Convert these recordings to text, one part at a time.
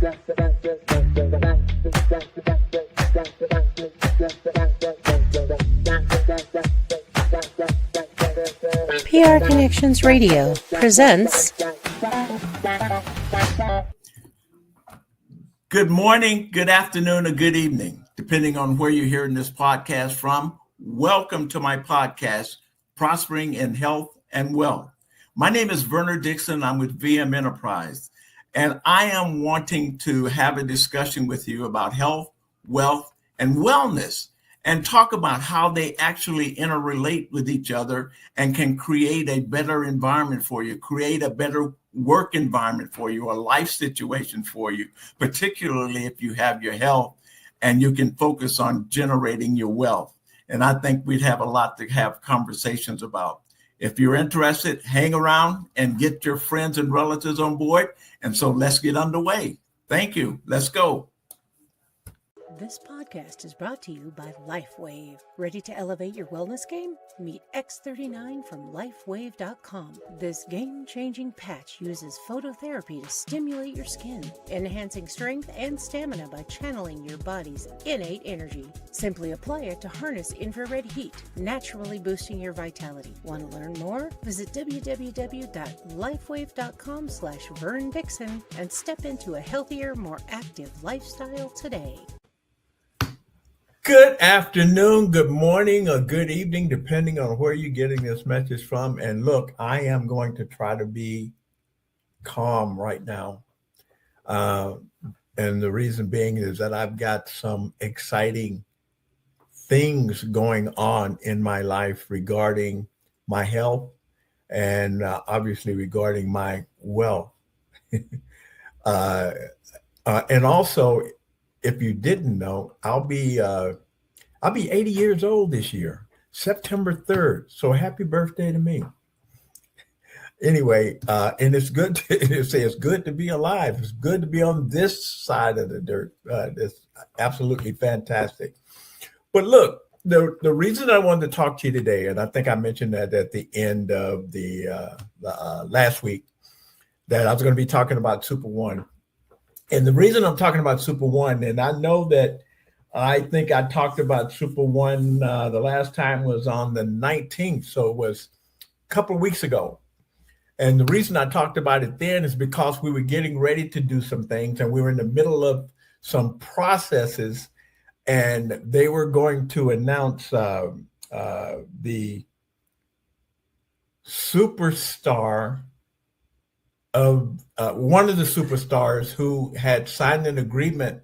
PR Connections Radio presents. Good morning, good afternoon, or good evening, depending on where you're hearing this podcast from. Welcome to my podcast, Prospering in Health and Wealth. My name is Verner Dixon. I'm with VM Enterprise, and I am wanting to have a discussion with you about health, wealth, and wellness, and talk about how they actually interrelate with each other and can create a better environment for you, create a better work environment for you, a life situation for you, particularly if you have your health and you can focus on generating your wealth. And I think we'd have a lot to have conversations about. If you're interested, hang around and get your friends and relatives on board. And so let's get underway. Thank you. Let's go. This podcast is brought to you by LifeWave. Ready to elevate your wellness game? Meet X39 from LifeWave.com. This game-changing patch uses phototherapy to stimulate your skin, enhancing strength and stamina by channeling your body's innate energy. Simply apply it to harness infrared heat, naturally boosting your vitality. Want to learn more? Visit www.lifewave.com/VernDixon and step into a healthier, more active lifestyle today. Good afternoon, good morning, or good evening, depending on where you're getting this message from. And look, I am going to try to be calm right now. And the reason being is that I've got some exciting things going on in my life regarding my health and obviously regarding my wealth. And also, if you didn't know, I'll be 80 years old this year, September 3rd. So happy birthday to me. Anyway, and it's good it's good to be alive. It's good to be on this side of the dirt. It's absolutely fantastic. But look, the reason I wanted to talk to you today, and I think I mentioned that at the end of the last week, that I was going to be talking about SuperOne. And the reason I'm talking about SuperOne, and I know that I think I talked about SuperOne the last time was on the 19th, so it was a couple of weeks ago. And the reason I talked about it then is because we were getting ready to do some things, and we were in the middle of some processes, and they were going to announce the superstar of one of the superstars who had signed an agreement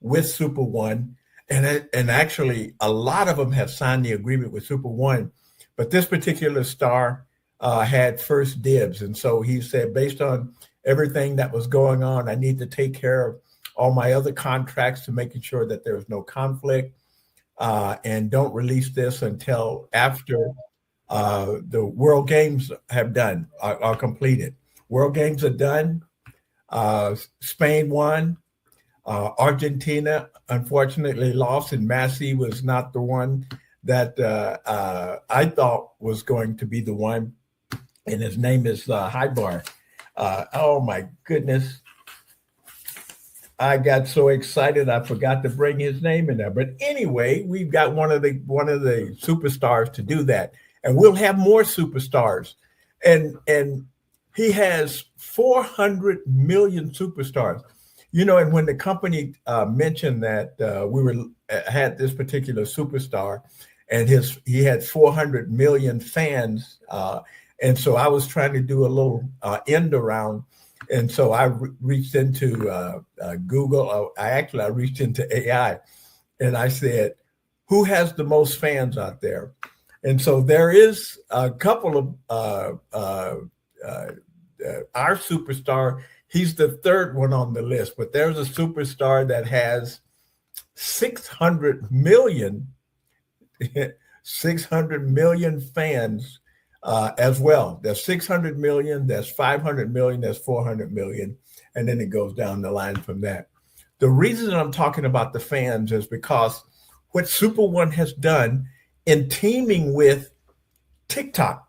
with SuperOne, and actually a lot of them have signed the agreement with SuperOne, but this particular star had first dibs. And so he said, based on everything that was going on, I need to take care of all my other contracts to making sure that there's no conflict, and don't release this until after the World Games are completed. World Games are done. Spain won. Argentina, unfortunately, lost, and Messi was not the one that I thought was going to be the one. And his name is Highbar. Oh, my goodness. I got so excited I forgot to bring his name in there. But anyway, we've got one of the superstars to do that. And we'll have more superstars. And he has 400 million superstars, and when the company mentioned that had this particular superstar, and he had 400 million fans, and so I was trying to do a little end around, and so I reached into Google. I reached into AI, and I said, "Who has the most fans out there?" And so there is a couple of our superstar. He's the third one on the list, but there's a superstar that has 600 million fans as well. There's 600 million, there's 500 million, there's 400 million, and then it goes down the line from that. The reason I'm talking about the fans is because what SuperOne has done in teaming with TikTok.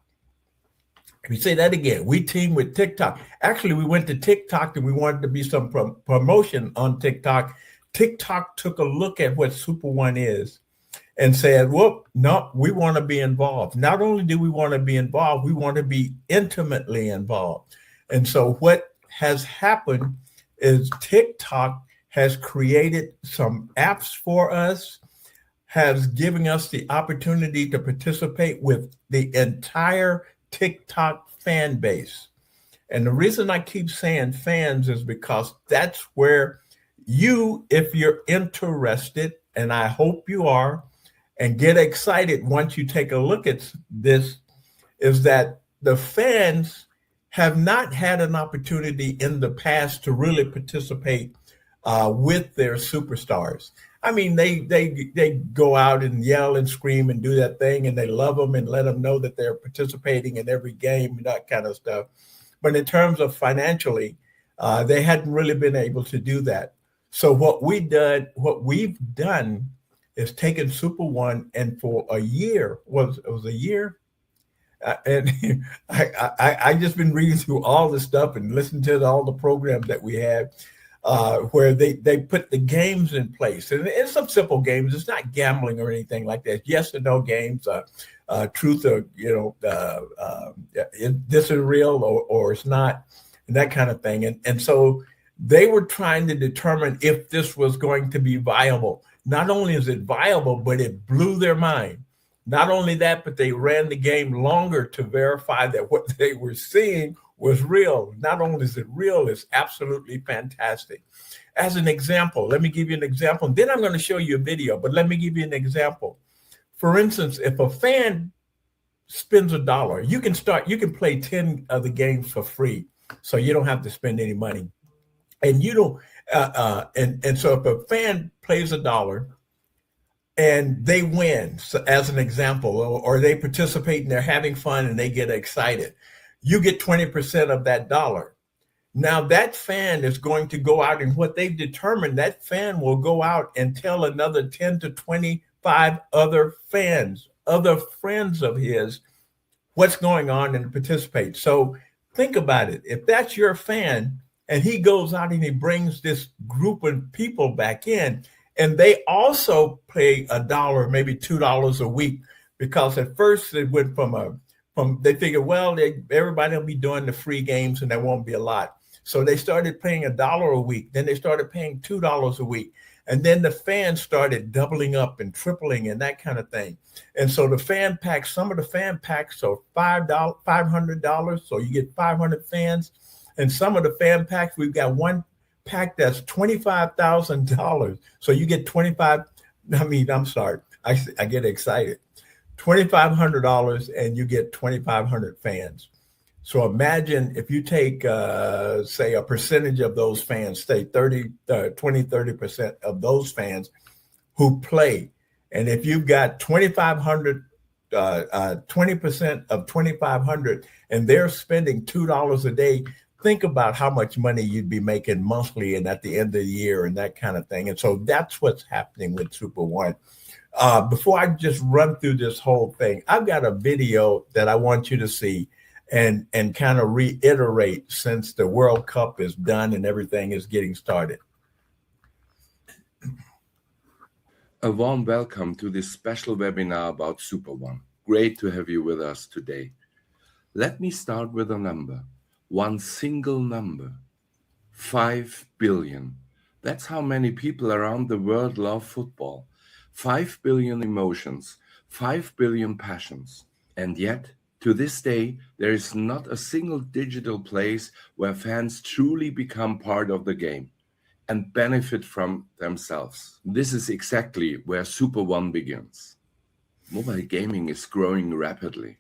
We say that again. We team with TikTok. Actually, we went to TikTok and we wanted to be some promotion on TikTok. TikTok took a look at what Super One is and said, "Whoop, no, we want to be involved. Not only do we want to be involved, we want to be intimately involved." And so, what has happened is TikTok has created some apps for us, has given us the opportunity to participate with the entire TikTok fan base. And the reason I keep saying fans is because that's where you, if you're interested, and I hope you are, and get excited once you take a look at this, is that the fans have not had an opportunity in the past to really participate with their superstars. I mean, they go out and yell and scream and do that thing, and they love them and let them know that they're participating in every game and that kind of stuff. But in terms of financially, they hadn't really been able to do that. So what we've done is taken Super One, and for a year, it was a year, and I just been reading through all the stuff and listening to all the programs that we have, where they put the games in place, and it's some simple games. It's not gambling or anything like that. Yes or no games, truth or this is real or it's not, and that kind of thing. And so they were trying to determine if this was going to be viable. Not only is it viable, but it blew their mind. Not only that, but they ran the game longer to verify that what they were seeing was real. Not only is it real, it's absolutely fantastic. As an example, let me give you an example. And then I'm going to show you a video, but let me give you an example. For instance, if a fan spends $1, you can play 10 of the games for free. So you don't have to spend any money. And you don't, and so if a fan plays $1, and they win, so as an example, or they participate and they're having fun and they get excited, you get 20% of that dollar. Now that fan is going to go out, and what they've determined, that fan will go out and tell another 10 to 25 other fans, other friends of his, what's going on and participate. So think about it. If that's your fan and he goes out and he brings this group of people back in, and they also pay $1, maybe $2 a week, because at first it went from they figured, well, everybody will be doing the free games and there won't be a lot. So they started paying $1 a week. Then they started paying $2 a week. And then the fans started doubling up and tripling and that kind of thing. And so the fan packs, some of the fan packs are $500. So you get 500 fans. And some of the fan packs, we've got one pack that's $25,000. So you get I'm sorry, I get excited. $2,500 and you get 2,500 fans. So imagine if you take, say, a percentage of those fans, say 30% of those fans who play. And if you've got 2,500, 20% of 2,500, and they're spending $2 a day, think about how much money you'd be making monthly and at the end of the year and that kind of thing. And so that's what's happening with Super One. Before I just run through this whole thing, I've got a video that I want you to see and kind of reiterate, since the World Cup is done and everything is getting started. A warm welcome to this special webinar about SuperOne. Great to have you with us today. Let me start with a number. One single number, 5 billion. That's how many people around the world love football. 5 billion emotions, 5 billion passions. And yet, to this day, there is not a single digital place where fans truly become part of the game and benefit from themselves. This is exactly where SuperOne begins. Mobile gaming is growing rapidly.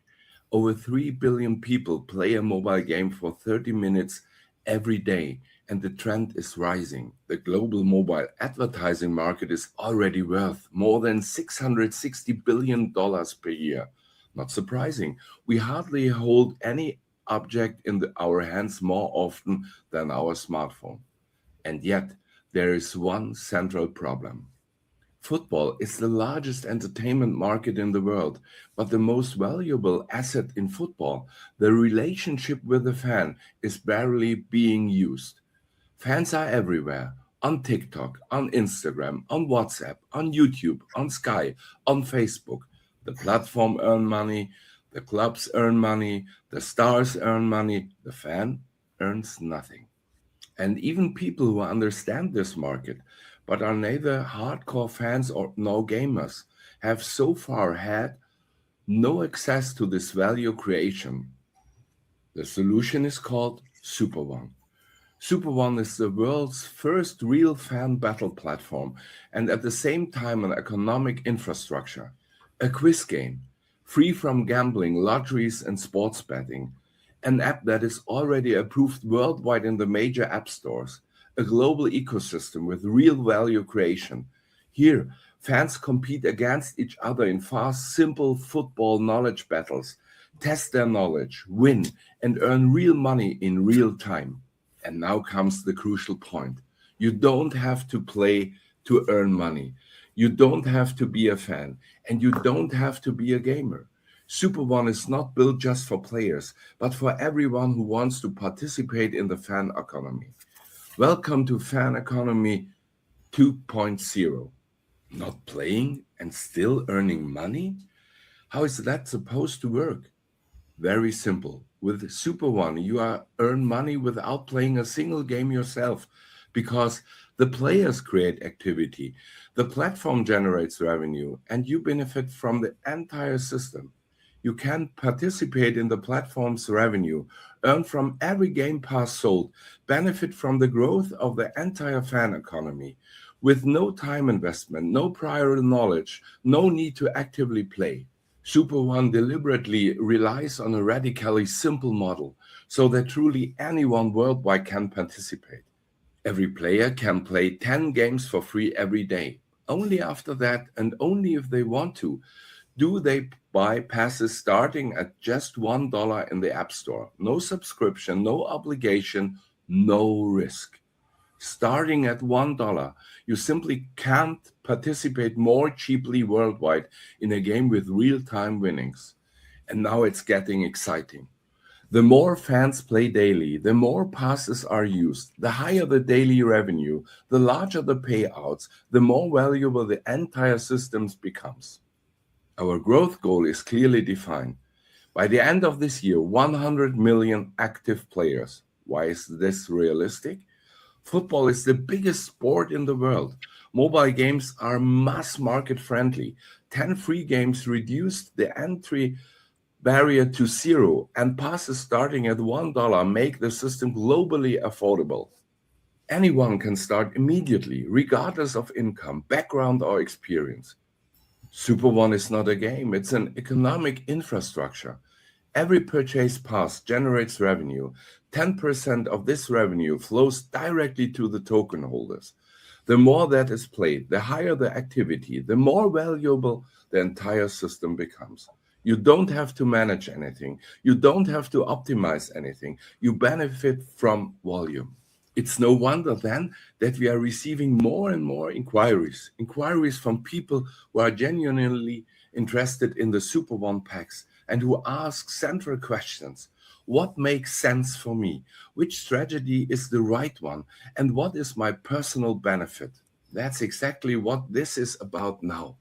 Over 3 billion people play a mobile game for 30 minutes every day, and the trend is rising. The global mobile advertising market is already worth more than $660 billion per year. Not surprising. We hardly hold any object in our hands more often than our smartphone. And yet, there is one central problem. Football is the largest entertainment market in the world, but the most valuable asset in football, the relationship with the fan, is barely being used. Fans are everywhere, on TikTok, on Instagram, on WhatsApp, on YouTube, on Sky, on Facebook. The platform earn money, the clubs earn money, the stars earn money, the fan earns nothing. And even people who understand this market, but are neither hardcore fans nor gamers, have so far had no access to this value creation. The solution is called SuperOne. SuperOne is the world's first real fan battle platform and at the same time an economic infrastructure, a quiz game, free from gambling, lotteries, and sports betting, an app that is already approved worldwide in the major app stores, a global ecosystem with real value creation. Here, fans compete against each other in fast, simple football knowledge battles, test their knowledge, win, and earn real money in real time. And now comes the crucial point. You don't have to play to earn money. You don't have to be a fan, and you don't have to be a gamer. SuperOne is not built just for players, but for everyone who wants to participate in the fan economy. Welcome to Fan Economy 2.0. Not playing and still earning money? How is that supposed to work? Very simple. With SuperOne, you earn money without playing a single game yourself because the players create activity, the platform generates revenue, and you benefit from the entire system. You can participate in the platform's revenue, earn from every Game Pass sold, benefit from the growth of the entire fan economy. With no time investment, no prior knowledge, no need to actively play. SuperOne deliberately relies on a radically simple model so that truly anyone worldwide can participate. Every player can play 10 games for free every day. Only after that, and only if they want to, do they buy passes starting at just $1 in the App Store. No subscription, no obligation, no risk. Starting at $1, you simply can't participate more cheaply worldwide in a game with real-time winnings. And now it's getting exciting. The more fans play daily, the more passes are used, the higher the daily revenue, the larger the payouts, the more valuable the entire system becomes. Our growth goal is clearly defined. By the end of this year, 100 million active players. Why is this realistic? Football is the biggest sport in the world. Mobile games are mass market friendly. 10 free games reduced the entry barrier to zero, and passes starting at $1 make the system globally affordable. Anyone can start immediately, regardless of income, background, or experience. SuperOne is not a game, it's an economic infrastructure. Every purchase pass generates revenue. 10% of this revenue flows directly to the token holders. The more that is played, the higher the activity, the more valuable the entire system becomes. You don't have to manage anything. You don't have to optimize anything. You benefit from volume. It's no wonder then that we are receiving more and more inquiries from people who are genuinely interested in the SuperOne packs and who ask central questions. What makes sense for me? Which strategy is the right one? And what is my personal benefit? That's exactly what this is about now.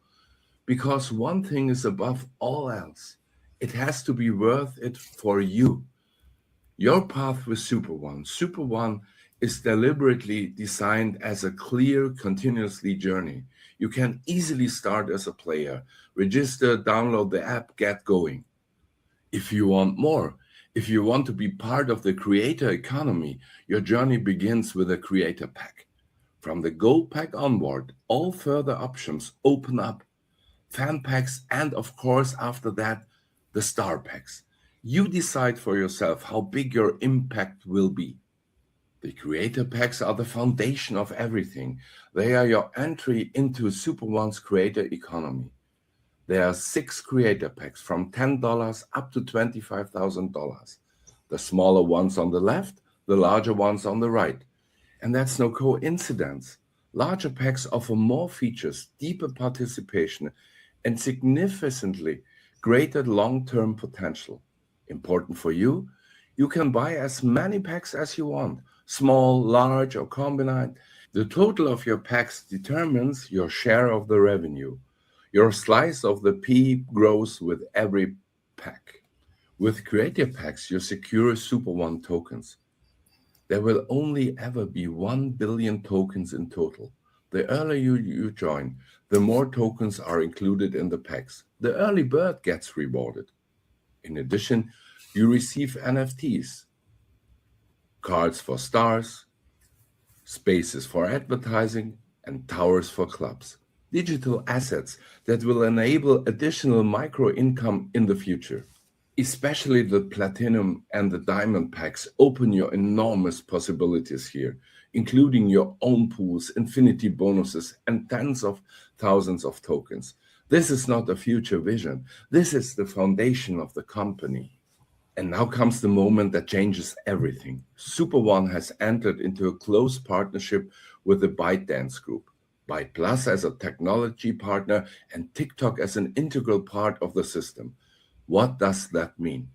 Because one thing is above all else. It has to be worth it for you. Your path with SuperOne. SuperOne is deliberately designed as a clear, continuously journey. You can easily start as a player, register, download the app, get going. If you want more, if you want to be part of the creator economy, your journey begins with a creator pack. From the gold pack onward, all further options open up. Fan packs, and of course, after that, the star packs. You decide for yourself how big your impact will be. The creator packs are the foundation of everything. They are your entry into SuperOne's creator economy. There are 6 creator packs from $10 up to $25,000. The smaller ones on the left, the larger ones on the right. And that's no coincidence. Larger packs offer more features, deeper participation, and significantly greater long-term potential. Important for you, you can buy as many packs as you want, small, large, or combined. The total of your packs determines your share of the revenue. Your slice of the pie grows with every pack. With creative packs, you secure SuperOne tokens. There will only ever be 1 billion tokens in total. The earlier you join, the more tokens are included in the packs. The early bird gets rewarded. In addition, you receive NFTs, cards for stars, spaces for advertising, and towers for clubs. Digital assets that will enable additional micro income in the future. Especially the platinum and the diamond packs open your enormous possibilities here, including your own pools, infinity bonuses, and tens of thousands of tokens. This is not a future vision. This is the foundation of the company. And now comes the moment that changes everything. SuperOne has entered into a close partnership with the ByteDance Group. Byte Plus as a technology partner and TikTok as an integral part of the system. What does that mean?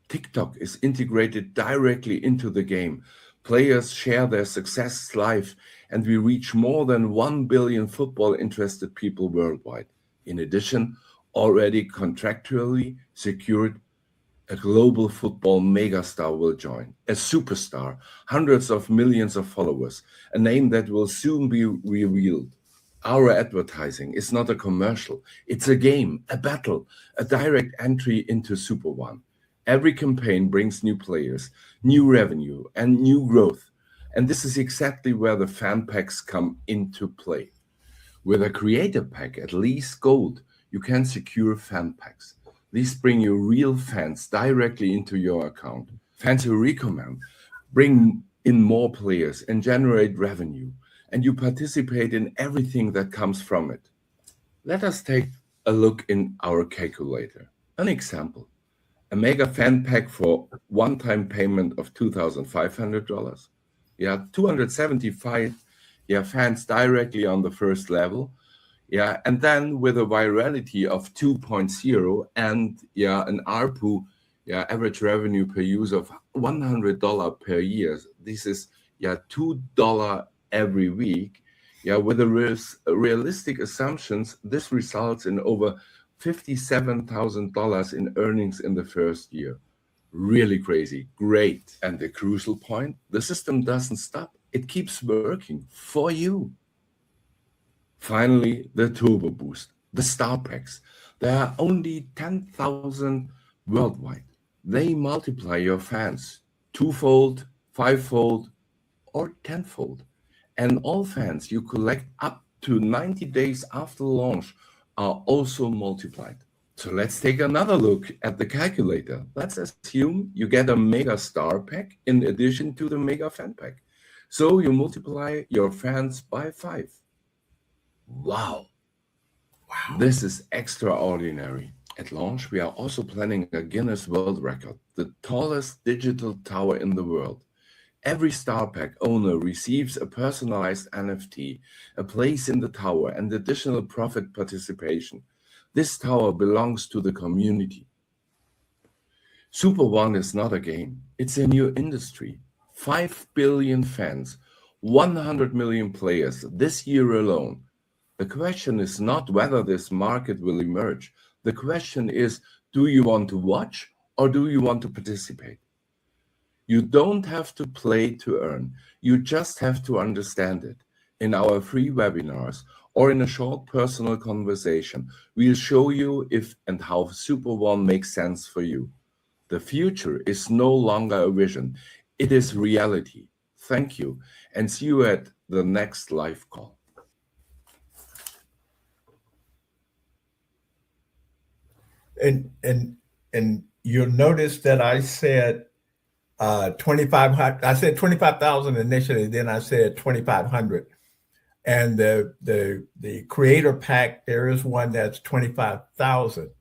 TikTok is integrated directly into the game. Players share their success live, and we reach more than 1 billion football-interested people worldwide. In addition, already contractually secured, a global football megastar will join. A superstar, hundreds of millions of followers, a name that will soon be revealed. Our advertising is not a commercial. It's a game, a battle, a direct entry into SuperOne. Every campaign brings new players, new revenue, and new growth. And this is exactly where the fan packs come into play. With a creator pack, at least gold, you can secure fan packs. These bring you real fans directly into your account. Fans who recommend, bring in more players and generate revenue. And you participate in everything that comes from it. Let us take a look in our calculator. An example, a mega fan pack for one-time payment of $2,500. 275 fans directly on the first level. And then with a virality of 2.0 and an ARPU, average revenue per user of $100 per year. This is $2 every week. With the realistic assumptions, this results in over $57,000 in earnings in the first year. Really crazy, great. And the crucial point, the system doesn't stop. It keeps working for you. Finally, the Turbo Boost, the Star Packs. There are only 10,000 worldwide. They multiply your fans twofold, fivefold, or tenfold. And all fans you collect up to 90 days after launch are also multiplied. So let's take another look at the calculator. Let's assume you get a Mega Star Pack in addition to the Mega Fan Pack. So you multiply your fans by 5. Wow. This is extraordinary. At launch, we are also planning a Guinness World Record, the tallest digital tower in the world. Every Star Pack owner receives a personalized NFT, a place in the tower, and additional profit participation. This tower belongs to the community. SuperOne is not a game. It's a new industry. 5 billion fans, 100 million players this year alone. The question is not whether this market will emerge. The question is, do you want to watch or do you want to participate? You don't have to play to earn. You just have to understand it. In our free webinars or in a short personal conversation, we'll show you if and how SuperOne makes sense for you. The future is no longer a vision. It is reality. Thank you, and see you at the next live call. And you'll notice that I said 2,500. I said 25,000 initially, then I said 2,500. And the creator pack, there is one that's 25,000.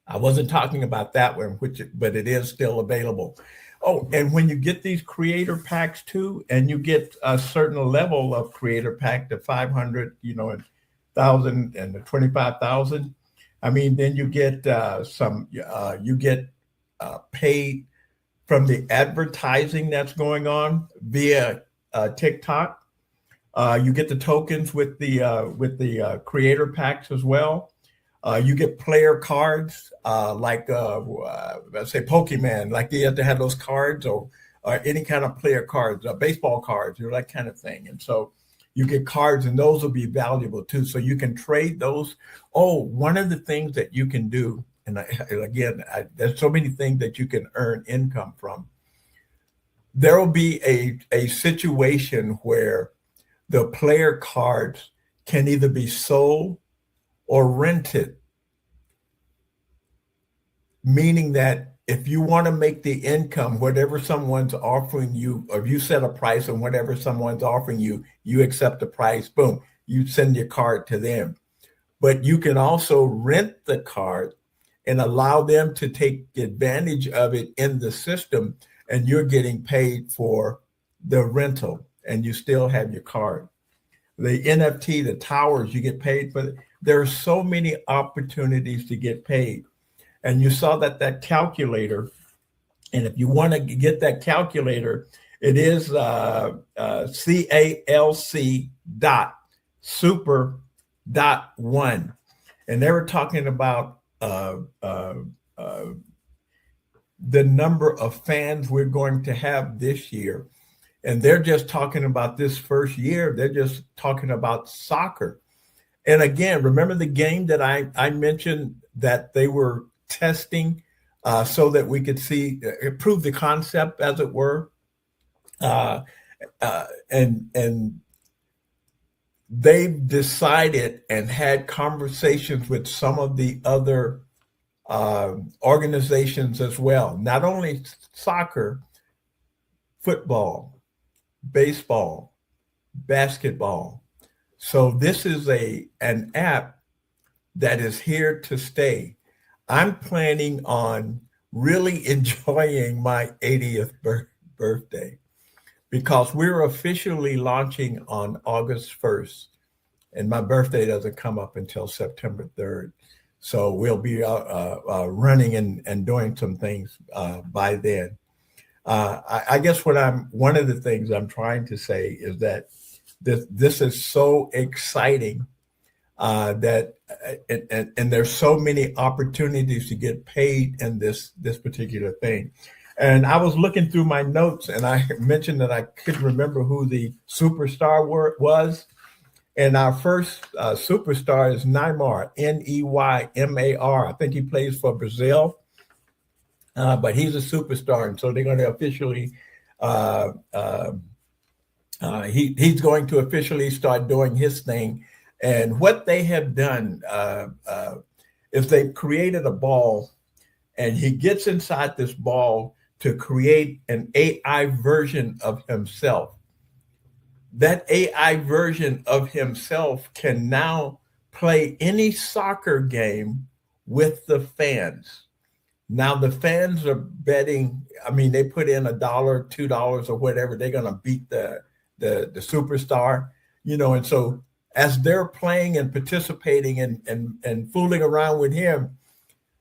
I wasn't talking about that one, but it is still available. Oh, and when you get these creator packs too, and you get a certain level of creator pack, the 500, and 1,000 and the 25,000. I mean, then you get you get paid from the advertising that's going on via TikTok. You get the tokens with the creator packs as well. You get player cards like let's say Pokemon, like they have to have those cards or any kind of player cards, baseball cards, that kind of thing. And so you get cards, and those will be valuable too. So you can trade those. Oh, one of the things that you can do, and there's so many things that you can earn income from. There will be a situation where the player cards can either be sold or rented, meaning that if you want to make the income, whatever someone's offering you, or if you set a price on whatever someone's offering you, you accept the price, boom, you send your card to them. But you can also rent the card and allow them to take advantage of it in the system, and you're getting paid for the rental, and you still have your card. The NFT, the towers, you get paid for. There are so many opportunities to get paid. And you saw that calculator. And if you want to get that calculator, it is CALC.super.1. And they were talking about the number of fans we're going to have this year. And they're just talking about this first year. They're just talking about soccer. And again, remember the game that I mentioned that they were testing so that we could see, prove the concept, as it were. And they've decided and had conversations with some of the other organizations as well. Not only soccer, football, baseball, basketball. So this is an app that is here to stay. I'm planning on really enjoying my 80th birthday because we're officially launching on August 1st, and my birthday doesn't come up until September 3rd. So we'll be running and doing some things by then. I guess one of the things I'm trying to say is that this is so exciting that and there's so many opportunities to get paid in this particular thing. And I was looking through my notes, and I mentioned that I couldn't remember who the superstar was. And our first superstar is Neymar, Neymar. I think he plays for Brazil. But he's a superstar, and so they're going to officially he's going to officially start doing his thing. And what they have done is they've created a ball, and he gets inside this ball to create an AI version of himself. That AI version of himself can now play any soccer game with the fans. Now the fans are betting. I mean, they put in $1, $2, or whatever. They're going to beat the superstar, And so as they're playing and participating and fooling around with him,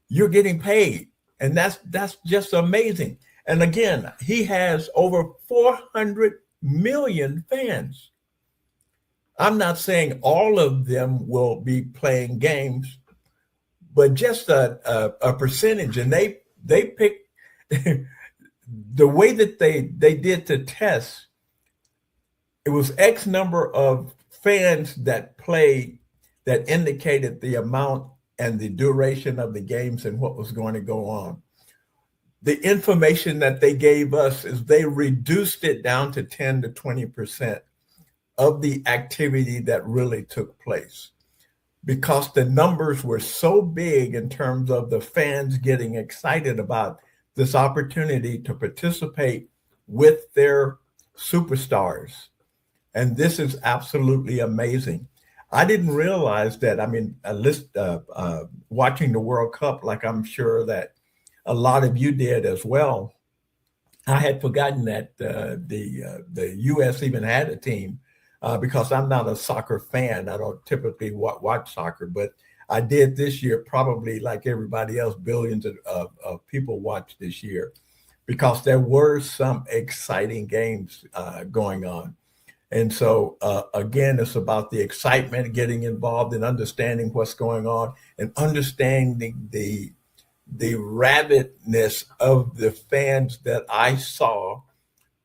you're getting paid, and that's just amazing. And again, he has over 400 million fans. I'm not saying all of them will be playing games, but just a percentage. And they picked the way that they did the test. It was X number of fans that played that indicated the amount and the duration of the games and what was going to go on. The information that they gave us is they reduced it down to 10 to 20% of the activity that really took place, because the numbers were so big in terms of the fans getting excited about this opportunity to participate with their superstars. And this is absolutely amazing. I didn't realize that. I mean, watching the World Cup, like I'm sure that a lot of you did as well. I had forgotten that the U.S. even had a team because I'm not a soccer fan. I don't typically watch soccer, but I did this year, probably like everybody else, billions of people watched this year because there were some exciting games going on. And so, again, it's about the excitement, getting involved and understanding what's going on and understanding the rabidness of the fans that I saw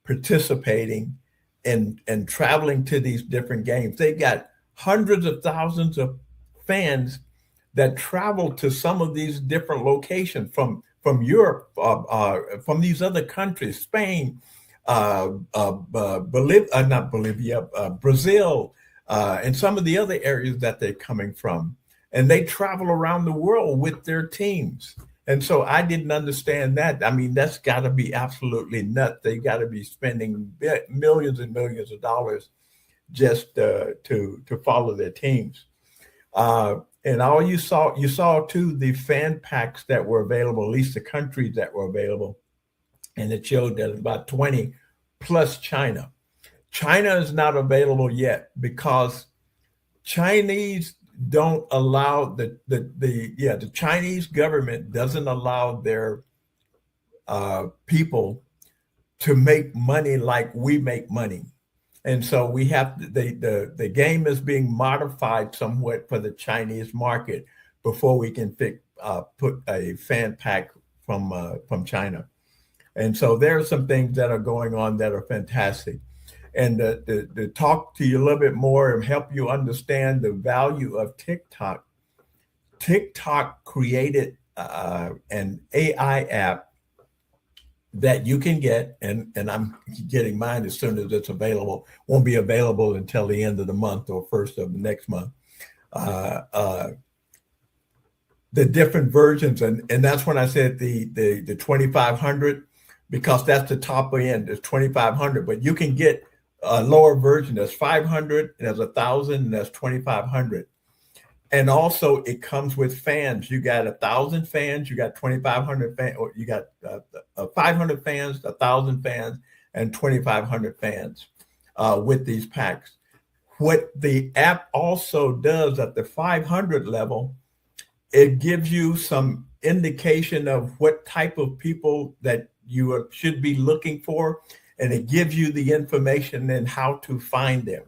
participating and traveling to these different games. They got hundreds of thousands of fans that travel to some of these different locations from Europe, from these other countries, Spain, not Bolivia, Brazil, and some of the other areas that they're coming from. And they travel around the world with their teams. And so I didn't understand that. I mean, that's got to be absolutely nuts. They got to be spending millions and millions of dollars just to follow their teams. And all you saw too, the fan packs that were available, at least the countries that were available, and it showed that about 20 plus China. China is not available yet because Chinese don't allow the Chinese government doesn't allow their people to make money like we make money. And so we have the game is being modified somewhat for the Chinese market before we can put a fan pack from China. And so there are some things that are going on that are fantastic. And to talk to you a little bit more and help you understand the value of TikTok. TikTok created an AI app that you can get, and I'm getting mine as soon as it's available. Won't be available until the end of the month or first of the next month. The different versions, and that's when I said the 2500, because that's the top end is 2500, but you can get a lower version that's 500, and there's 1,000, and that's 2,500. And also it comes with fans. You got 1,000 fans, you got 2,500 fans, or you got 500 fans, 1,000 fans, and 2,500 fans with these packs. What the app also does at the 500 level, it gives you some indication of what type of people that you should be looking for, and it gives you the information and how to find them.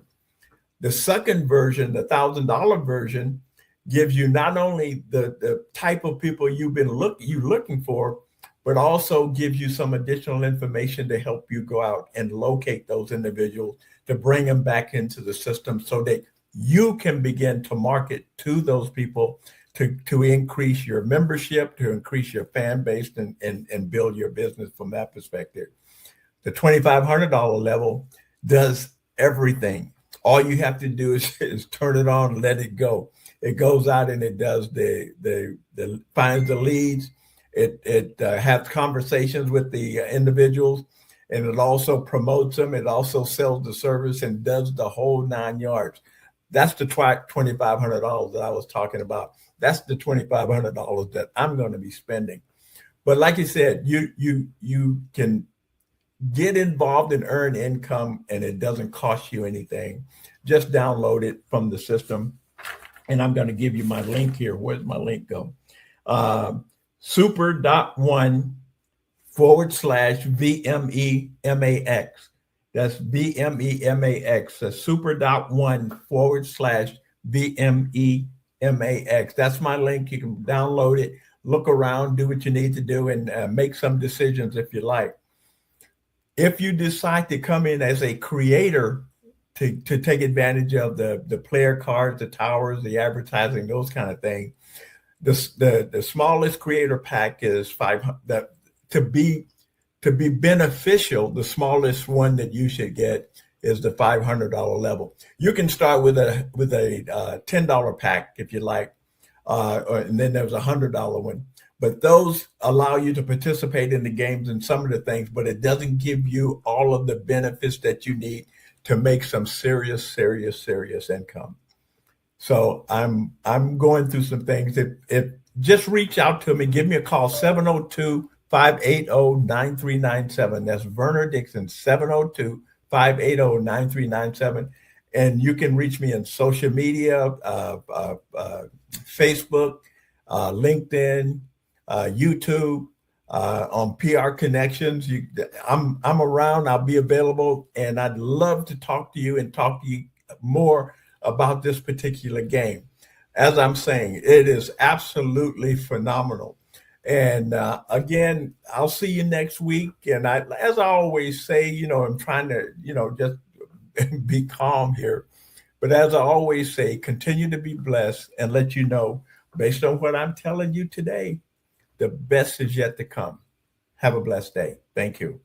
The second version, the $1,000 version, gives you not only the type of people you've been looking for, but also gives you some additional information to help you go out and locate those individuals, to bring them back into the system so that you can begin to market to those people to increase your membership, to increase your fan base, and build your business from that perspective. The $2,500 level does everything. All you have to do is turn it on and let it go. It goes out and it does the finds the leads. It has conversations with the individuals, and it also promotes them. It also sells the service and does the whole 9 yards. That's the $2,500 that I was talking about. That's the $2,500 that I'm going to be spending. But like you said, you can get involved and earn income, and it doesn't cost you anything. Just download it from the system. And I'm going to give you my link here. Where's my link go? super.1/VMEMAX. That's VMEMAX. That's super.1/VMEMAX. That's my link. You can download it, look around, do what you need to do, and make some decisions if you like. If you decide to come in as a creator to take advantage of the player cards, the towers, the advertising, those kind of things, the smallest creator pack is 500. To be beneficial, the smallest one that you should get is the $500 level. You can start with a $10 pack if you like, and then there's a $100 one. But those allow you to participate in the games and some of the things, but it doesn't give you all of the benefits that you need to make some serious income. So I'm going through some things. If just reach out to me, give me a call, 702-580-9397. That's Verner Dixon, 702-580-9397. And you can reach me on social media, Facebook, LinkedIn, YouTube, on PR Connections. I'm around. I'll be available, and I'd love to talk to you and talk to you more about this particular game. As I'm saying, it is absolutely phenomenal. And again, I'll see you next week. And as I always say, I'm trying to, just be calm here. But as I always say, continue to be blessed and let you know, based on what I'm telling you today, the best is yet to come. Have a blessed day. Thank you.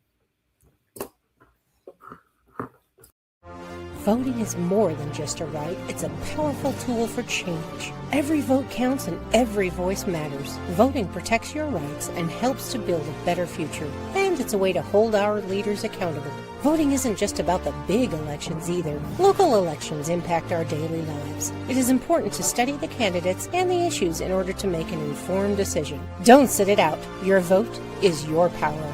Voting is more than just a right, it's a powerful tool for change. Every vote counts and every voice matters. Voting protects your rights and helps to build a better future. And it's a way to hold our leaders accountable. Voting isn't just about the big elections either. Local elections impact our daily lives. It is important to study the candidates and the issues in order to make an informed decision. Don't sit it out. Your vote is your power.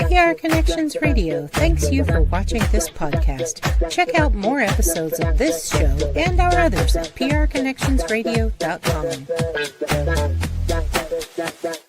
PR Connections Radio thanks you for watching this podcast. Check out more episodes of this show and our others at prconnectionsradio.com.